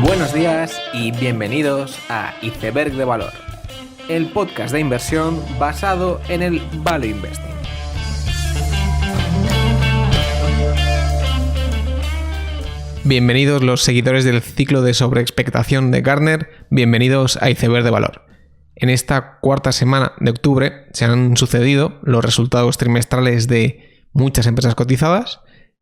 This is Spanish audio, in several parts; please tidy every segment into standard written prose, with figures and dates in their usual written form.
Buenos días y bienvenidos a Iceberg de Valor, el podcast de inversión basado en el Value Investing. Bienvenidos los seguidores del ciclo de sobreexpectación de Gartner, bienvenidos a Iceberg de Valor. En esta cuarta semana de octubre se han sucedido los resultados trimestrales de muchas empresas cotizadas.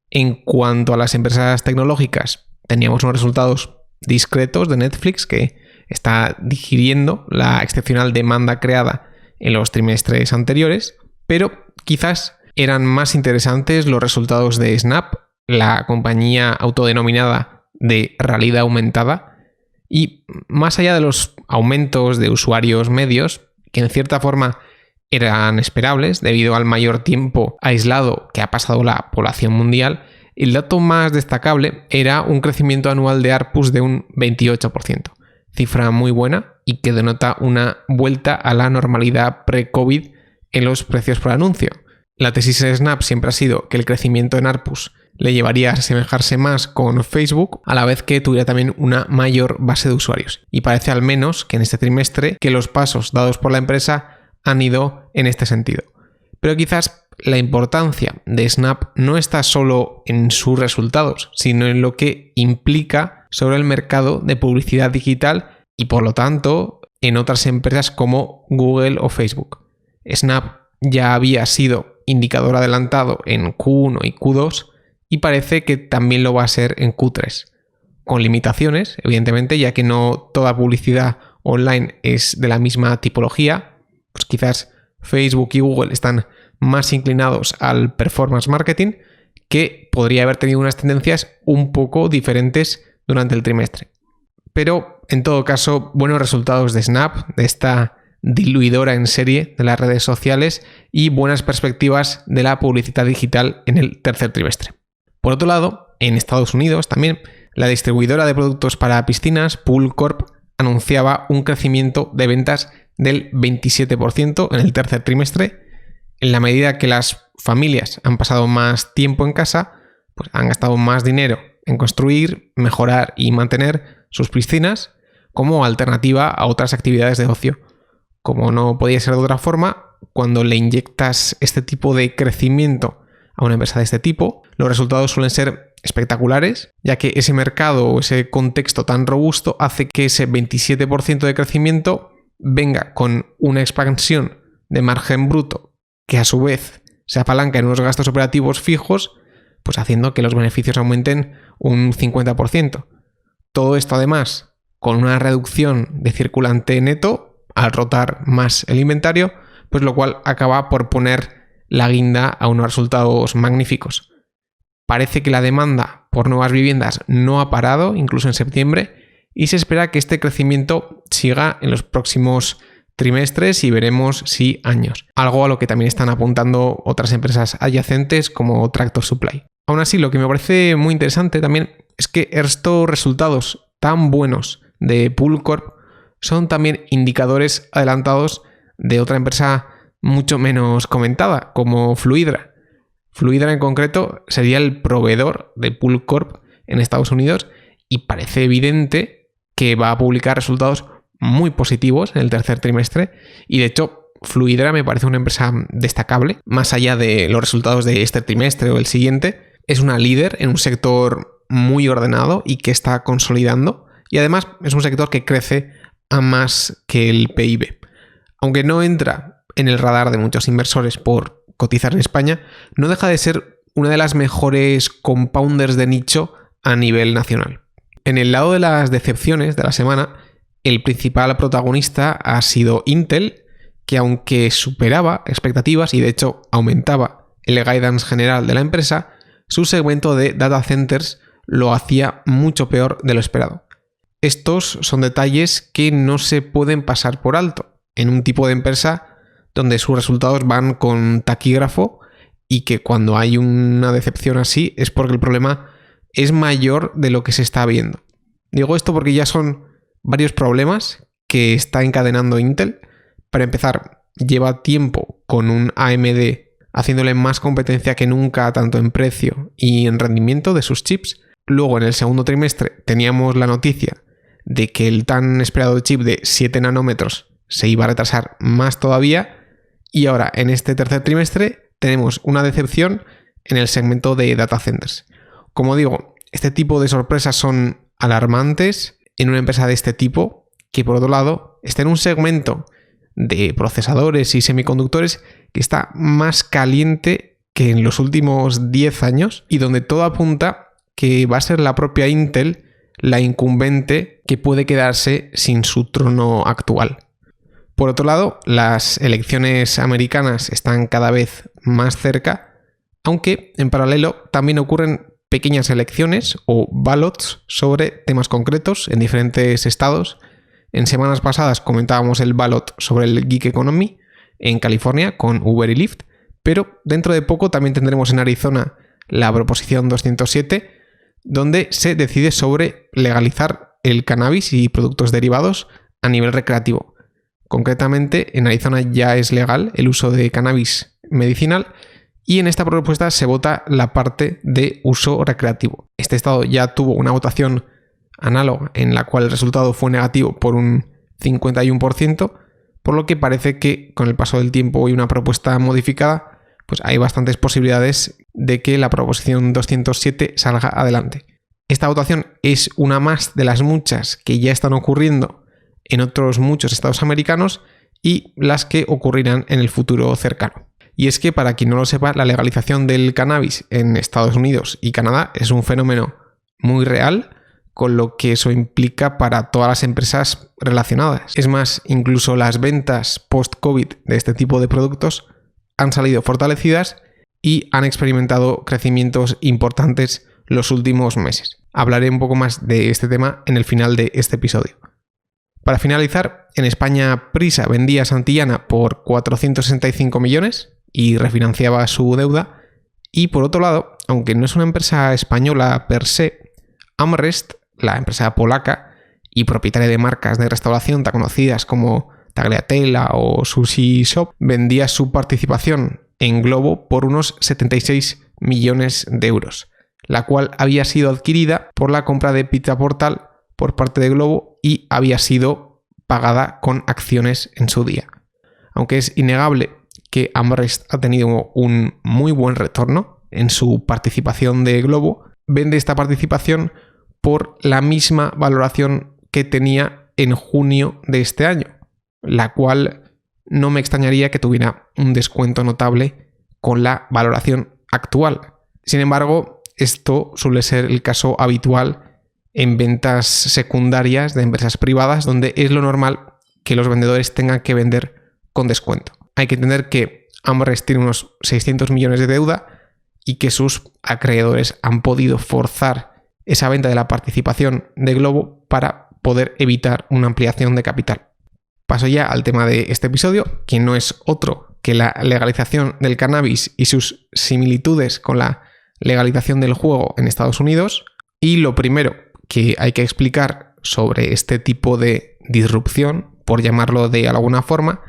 En cuanto a las empresas tecnológicas, teníamos unos resultados discretos de Netflix, que está digiriendo la excepcional demanda creada en los trimestres anteriores, pero quizás eran más interesantes los resultados de Snap, la compañía autodenominada de realidad aumentada, y más allá de los aumentos de usuarios medios, que en cierta forma eran esperables debido al mayor tiempo aislado que ha pasado la población mundial, el dato más destacable era un crecimiento anual de ARPUs de un 28%, cifra muy buena y que denota una vuelta a la normalidad pre-COVID en los precios por anuncio. La tesis de Snap siempre ha sido que el crecimiento en ARPUs le llevaría a asemejarse más con Facebook, a la vez que tuviera también una mayor base de usuarios. Y parece al menos que en este trimestre que los pasos dados por la empresa han ido en este sentido. Pero quizás la importancia de Snap no está solo en sus resultados, sino en lo que implica sobre el mercado de publicidad digital y por lo tanto en otras empresas como Google o Facebook. Snap ya había sido indicador adelantado en Q1 y Q2 y parece que también lo va a ser en Q3, con limitaciones, evidentemente, ya que no toda publicidad online es de la misma tipología. Pues quizás Facebook y Google están más inclinados al performance marketing, que podría haber tenido unas tendencias un poco diferentes durante el trimestre. Pero, en todo caso, buenos resultados de Snap, de esta diluidora en serie de las redes sociales, y buenas perspectivas de la publicidad digital en el tercer trimestre. Por otro lado, en Estados Unidos también, la distribuidora de productos para piscinas, Pool Corp, anunciaba un crecimiento de ventas del 27% en el tercer trimestre. En la medida que las familias han pasado más tiempo en casa, pues han gastado más dinero en construir, mejorar y mantener sus piscinas como alternativa a otras actividades de ocio. Como no podía ser de otra forma, cuando le inyectas este tipo de crecimiento a una empresa de este tipo, los resultados suelen ser espectaculares, ya que ese mercado o ese contexto tan robusto hace que ese 27% de crecimiento venga con una expansión de margen bruto que a su vez se apalanca en unos gastos operativos fijos, pues haciendo que los beneficios aumenten un 50%. Todo esto además con una reducción de circulante neto al rotar más el inventario, pues lo cual acaba por poner la guinda a unos resultados magníficos. Parece que la demanda por nuevas viviendas no ha parado, incluso en septiembre, y se espera que este crecimiento siga en los próximos trimestres y veremos si años. Algo a lo que también están apuntando otras empresas adyacentes como Tractor Supply. Aún así, lo que me parece muy interesante también es que estos resultados tan buenos de Pool Corp son también indicadores adelantados de otra empresa mucho menos comentada, como Fluidra. Fluidra en concreto sería el proveedor de Pool Corp en Estados Unidos y parece evidente que va a publicar resultados muy positivos en el tercer trimestre, y de hecho Fluidra me parece una empresa destacable, más allá de los resultados de este trimestre o el siguiente. Es una líder en un sector muy ordenado y que está consolidando, y además es un sector que crece a más que el PIB. Aunque no entra en el radar de muchos inversores por cotizar en España, no deja de ser una de las mejores compounders de nicho a nivel nacional. En el lado de las decepciones de la semana, el principal protagonista ha sido Intel, que aunque superaba expectativas y de hecho aumentaba el guidance general de la empresa, su segmento de data centers lo hacía mucho peor de lo esperado. Estos son detalles que no se pueden pasar por alto en un tipo de empresa donde sus resultados van con taquígrafo, y que cuando hay una decepción así es porque el problema es mayor de lo que se está viendo. Digo esto porque ya son varios problemas que está encadenando Intel. Para empezar, lleva tiempo con un AMD haciéndole más competencia que nunca tanto en precio y en rendimiento de sus chips. Luego, en el segundo trimestre, teníamos la noticia de que el tan esperado chip de 7 nanómetros se iba a retrasar más todavía, y ahora en este tercer trimestre tenemos una decepción en el segmento de data centers. Como digo, este tipo de sorpresas son alarmantes en una empresa de este tipo, que por otro lado está en un segmento de procesadores y semiconductores que está más caliente que en los últimos 10 años y donde todo apunta que va a ser la propia Intel la incumbente que puede quedarse sin su trono actual. Por otro lado, las elecciones americanas están cada vez más cerca, aunque en paralelo también ocurren pequeñas elecciones o ballots sobre temas concretos en diferentes estados. En semanas pasadas comentábamos el ballot sobre el gig economy en California con Uber y Lyft, pero dentro de poco también tendremos en Arizona la proposición 207, donde se decide sobre legalizar el cannabis y productos derivados a nivel recreativo. Concretamente, en Arizona ya es legal el uso de cannabis medicinal y en esta propuesta se vota la parte de uso recreativo. Este estado ya tuvo una votación análoga en la cual el resultado fue negativo por un 51%, por lo que parece que con el paso del tiempo y una propuesta modificada, pues hay bastantes posibilidades de que la proposición 207 salga adelante. Esta votación es una más de las muchas que ya están ocurriendo en otros muchos estados americanos y las que ocurrirán en el futuro cercano. Y es que, para quien no lo sepa, la legalización del cannabis en Estados Unidos y Canadá es un fenómeno muy real, con lo que eso implica para todas las empresas relacionadas. Es más, incluso las ventas post-COVID de este tipo de productos han salido fortalecidas y han experimentado crecimientos importantes los últimos meses. Hablaré un poco más de este tema en el final de este episodio. Para finalizar, en España Prisa vendía a Santillana por 465 millones y refinanciaba su deuda. Y por otro lado, aunque no es una empresa española per se, AmRest, la empresa polaca y propietaria de marcas de restauración tan conocidas como Tagliatella o Sushi Shop, vendía su participación en Globo por unos 76 millones de euros, la cual había sido adquirida por la compra de Pizza Portal por parte de Globo y había sido pagada con acciones en su día. Aunque es innegable que AmRest ha tenido un muy buen retorno en su participación de Globo, vende esta participación por la misma valoración que tenía en junio de este año, la cual no me extrañaría que tuviera un descuento notable con la valoración actual. Sin embargo, esto suele ser el caso habitual en ventas secundarias de empresas privadas, donde es lo normal que los vendedores tengan que vender con descuento. Hay que entender que AmRest tiene unos 600 millones de deuda y que sus acreedores han podido forzar esa venta de la participación de Globo para poder evitar una ampliación de capital. Paso ya al tema de este episodio, que no es otro que la legalización del cannabis y sus similitudes con la legalización del juego en Estados Unidos. Y lo primero que hay que explicar sobre este tipo de disrupción, por llamarlo de alguna forma,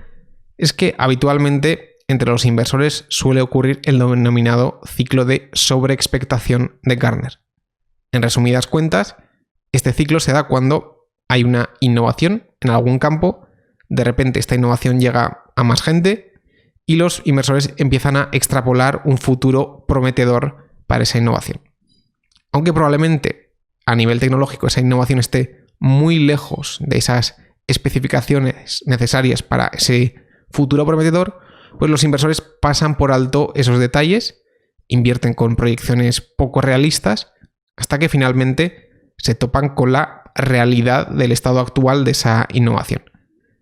es que habitualmente entre los inversores suele ocurrir el denominado ciclo de sobreexpectación de Gartner. En resumidas cuentas, este ciclo se da cuando hay una innovación en algún campo, de repente esta innovación llega a más gente y los inversores empiezan a extrapolar un futuro prometedor para esa innovación. Aunque probablemente a nivel tecnológico esa innovación esté muy lejos de esas especificaciones necesarias para ese futuro prometedor, pues los inversores pasan por alto esos detalles, invierten con proyecciones poco realistas, hasta que finalmente se topan con la realidad del estado actual de esa innovación,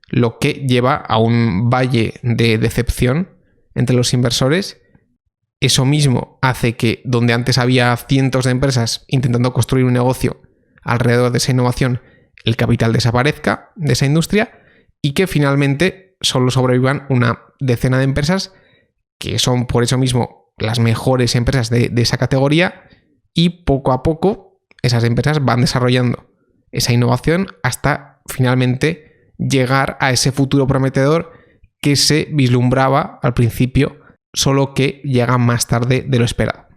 lo que lleva a un valle de decepción entre los inversores. Eso mismo hace que donde antes había cientos de empresas intentando construir un negocio alrededor de esa innovación, el capital desaparezca de esa industria y que finalmente solo sobrevivan una decena de empresas que son por eso mismo las mejores empresas de esa categoría, y poco a poco esas empresas van desarrollando esa innovación hasta finalmente llegar a ese futuro prometedor que se vislumbraba al principio, solo que llega más tarde de lo esperado.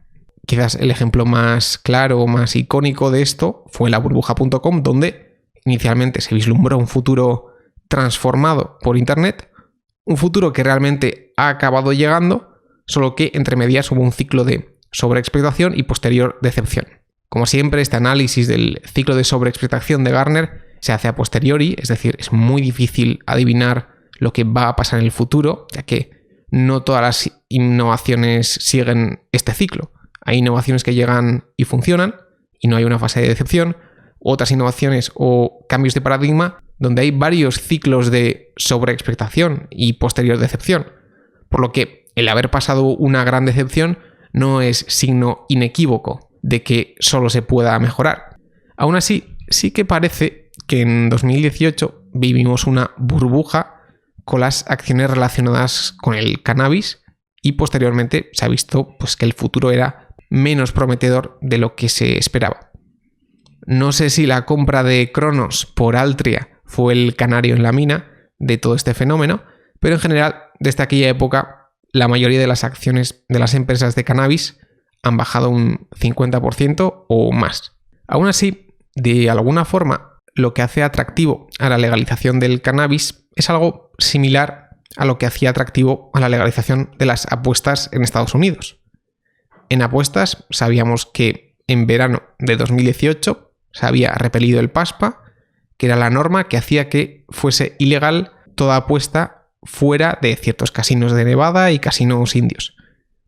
Quizás el ejemplo más claro o más icónico de esto fue la burbuja.com, donde inicialmente se vislumbró un futuro transformado por Internet, un futuro que realmente ha acabado llegando, solo que entre medias hubo un ciclo de sobreexpectación y posterior decepción. Como siempre, este análisis del ciclo de sobreexpectación de Gartner se hace a posteriori, es decir, es muy difícil adivinar lo que va a pasar en el futuro, ya que no todas las innovaciones siguen este ciclo. Hay innovaciones que llegan y funcionan y no hay una fase de decepción, otras innovaciones o cambios de paradigma donde hay varios ciclos de sobreexpectación y posterior decepción, por lo que el haber pasado una gran decepción no es signo inequívoco de que solo se pueda mejorar. Aún así, sí que parece que en 2018 vivimos una burbuja con las acciones relacionadas con el cannabis y posteriormente se ha visto que el futuro era menos prometedor de lo que se esperaba. No sé si la compra de Cronos por Altria fue el canario en la mina de todo este fenómeno, pero en general, desde aquella época, la mayoría de las acciones de las empresas de cannabis han bajado un 50% o más. Aún así, de alguna forma, lo que hace atractivo a la legalización del cannabis es algo similar a lo que hacía atractivo a la legalización de las apuestas en Estados Unidos. En apuestas sabíamos que en verano de 2018 se había repelido el PASPA, que era la norma que hacía que fuese ilegal toda apuesta fuera de ciertos casinos de Nevada y casinos indios.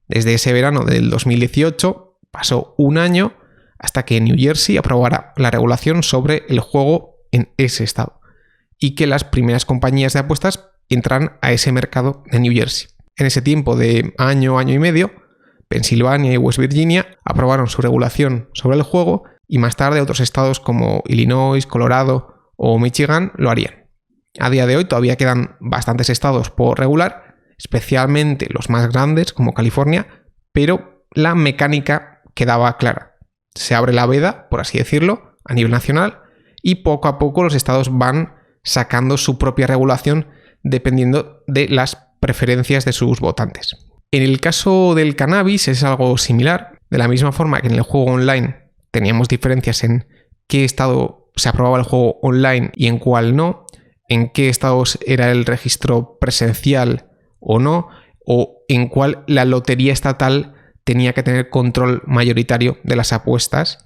Desde ese verano del 2018 pasó un año hasta que New Jersey aprobara la regulación sobre el juego en ese estado y que las primeras compañías de apuestas entran a ese mercado de New Jersey. En ese tiempo de año y medio, Pensilvania y West Virginia aprobaron su regulación sobre el juego y más tarde otros estados como Illinois, Colorado o Michigan lo harían. A día de hoy todavía quedan bastantes estados por regular, especialmente los más grandes como California, pero la mecánica quedaba clara. Se abre la veda, por así decirlo, a nivel nacional y poco a poco los estados van sacando su propia regulación dependiendo de las preferencias de sus votantes. En el caso del cannabis es algo similar, de la misma forma que en el juego online teníamos diferencias en qué estado se aprobaba el juego online y en cuál no, en qué estados era el registro presencial o no, o en cuál la lotería estatal tenía que tener control mayoritario de las apuestas.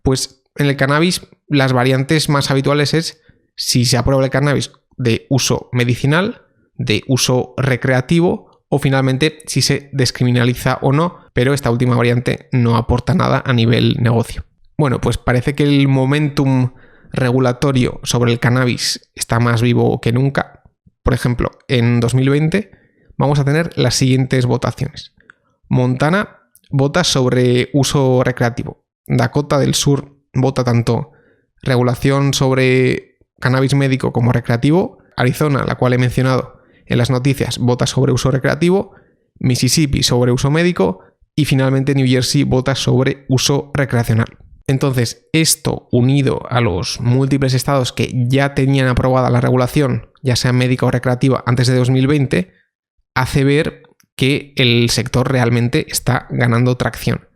Pues en el cannabis las variantes más habituales es si se aprueba el cannabis de uso medicinal, de uso recreativo o finalmente si se descriminaliza o no, pero esta última variante no aporta nada a nivel negocio. Bueno, pues parece que el momentum regulatorio sobre el cannabis está más vivo que nunca. Por ejemplo, en 2020 vamos a tener las siguientes votaciones. Montana vota sobre uso recreativo. Dakota del Sur vota tanto regulación sobre cannabis médico como recreativo. Arizona, la cual he mencionado en las noticias, vota sobre uso recreativo. Mississippi sobre uso médico. Y finalmente New Jersey vota sobre uso recreacional. Entonces, esto unido a los múltiples estados que ya tenían aprobada la regulación, ya sea médica o recreativa, antes de 2020, hace ver que el sector realmente está ganando tracción.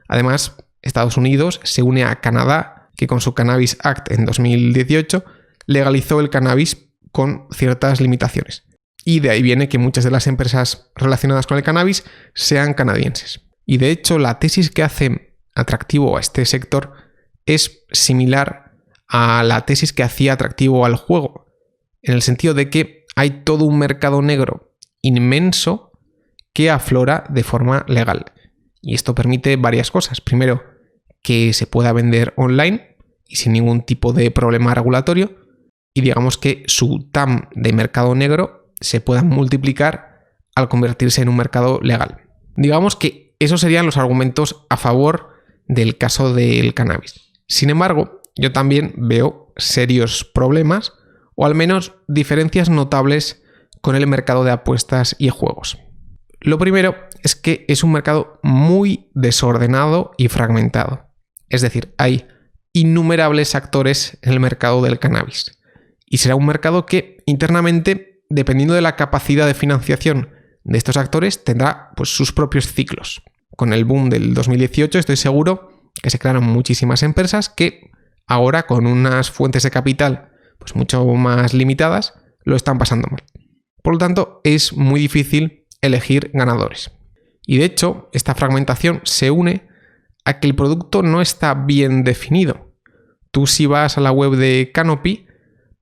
Además, Estados Unidos se une a Canadá, que con su Cannabis Act en 2018 legalizó el cannabis con ciertas limitaciones. Y de ahí viene que muchas de las empresas relacionadas con el cannabis sean canadienses. Y de hecho, la tesis que hace atractivo a este sector es similar a la tesis que hacía atractivo al juego, en el sentido de que hay todo un mercado negro inmenso que aflora de forma legal. Y esto permite varias cosas. Primero, que se pueda vender online y sin ningún tipo de problema regulatorio. Y digamos que su TAM de mercado negro se pueda multiplicar al convertirse en un mercado legal. Digamos que esos serían los argumentos a favor del caso del cannabis. Sin embargo, yo también veo serios problemas o al menos diferencias notables con el mercado de apuestas y juegos. Lo primero es que es un mercado muy desordenado y fragmentado. Es decir, hay innumerables actores en el mercado del cannabis. Y será un mercado que internamente, dependiendo de la capacidad de financiación de estos actores, tendrá sus propios ciclos. Con el boom del 2018 estoy seguro que se crearon muchísimas empresas que ahora con unas fuentes de capital pues mucho más limitadas, lo están pasando mal. Por lo tanto, es muy difícil elegir ganadores. Y de hecho, esta fragmentación se une a que el producto no está bien definido. Tú, si vas a la web de Canopy,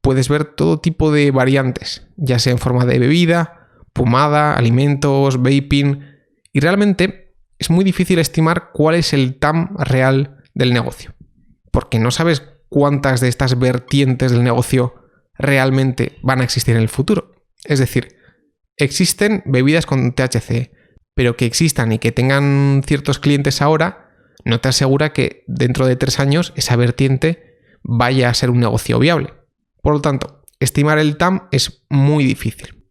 puedes ver todo tipo de variantes, ya sea en forma de bebida, pomada, alimentos, vaping, y realmente es muy difícil estimar cuál es el TAM real del negocio, porque no sabes cuántas de estas vertientes del negocio realmente van a existir en el futuro. Es decir, existen bebidas con THC, pero que existan y que tengan ciertos clientes ahora no te asegura que dentro de 3 años esa vertiente vaya a ser un negocio viable. Por lo tanto, estimar el TAM es muy difícil.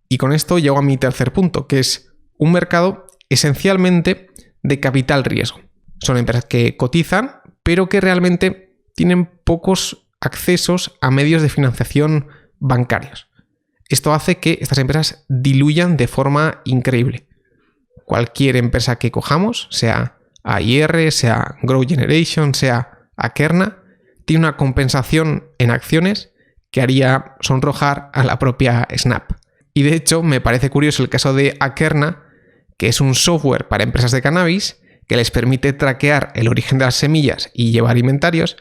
Y con esto llego a mi tercer punto, que es un mercado esencialmente de capital riesgo. Son empresas que cotizan, pero que realmente tienen pocos accesos a medios de financiación bancarios. Esto hace que estas empresas diluyan de forma increíble. Cualquier empresa que cojamos, sea AIR, sea Grow Generation, sea Akerna, tiene una compensación en acciones que haría sonrojar a la propia Snap. Y de hecho me parece curioso el caso de Akerna, que es un software para empresas de cannabis que les permite traquear el origen de las semillas y llevar inventarios,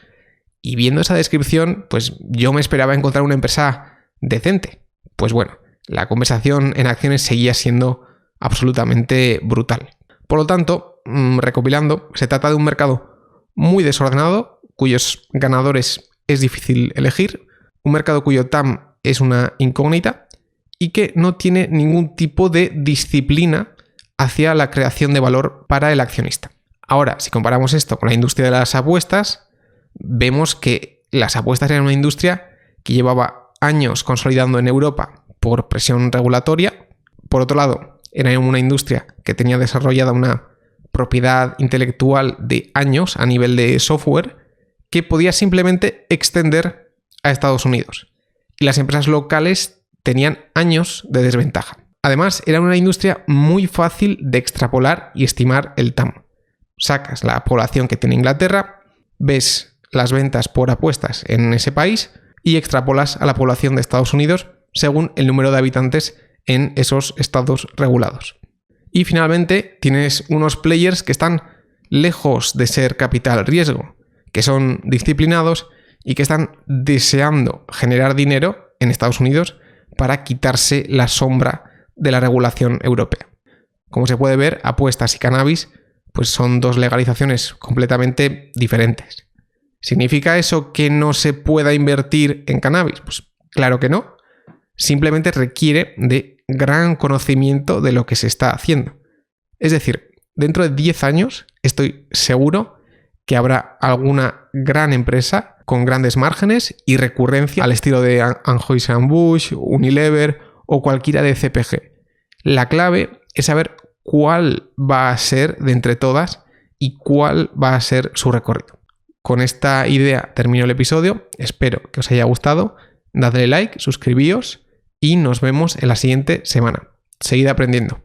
y viendo esa descripción, pues yo me esperaba encontrar una empresa decente. Pues bueno, la compensación en acciones seguía siendo absolutamente brutal. Por lo tanto, recopilando, se trata de un mercado muy desordenado, cuyos ganadores es difícil elegir, un mercado cuyo TAM es una incógnita y que no tiene ningún tipo de disciplina hacia la creación de valor para el accionista. Ahora, si comparamos esto con la industria de las apuestas, vemos que las apuestas eran una industria que llevaba años consolidando en Europa por presión regulatoria. Por otro lado, era una industria que tenía desarrollada una propiedad intelectual de años a nivel de software que podía simplemente extender a Estados Unidos. Y las empresas locales tenían años de desventaja. Además, era una industria muy fácil de extrapolar y estimar el TAM. Sacas la población que tiene Inglaterra, ves las ventas por apuestas en ese país y extrapolas a la población de Estados Unidos según el número de habitantes en esos estados regulados. Y finalmente tienes unos players que están lejos de ser capital riesgo, que son disciplinados y que están deseando generar dinero en Estados Unidos para quitarse la sombra de la regulación europea. Como se puede ver, apuestas y cannabis pues son dos legalizaciones completamente diferentes. ¿Significa eso que no se pueda invertir en cannabis? Pues claro que no. Simplemente requiere de gran conocimiento de lo que se está haciendo. Es decir, dentro de 10 años estoy seguro que habrá alguna gran empresa con grandes márgenes y recurrencia al estilo de Anheuser-Busch, Unilever o cualquiera de CPG. La clave es saber cuál va a ser de entre todas y cuál va a ser su recorrido. Con esta idea termino el episodio, espero que os haya gustado, dadle like, suscribíos y nos vemos en la siguiente semana. Seguid aprendiendo.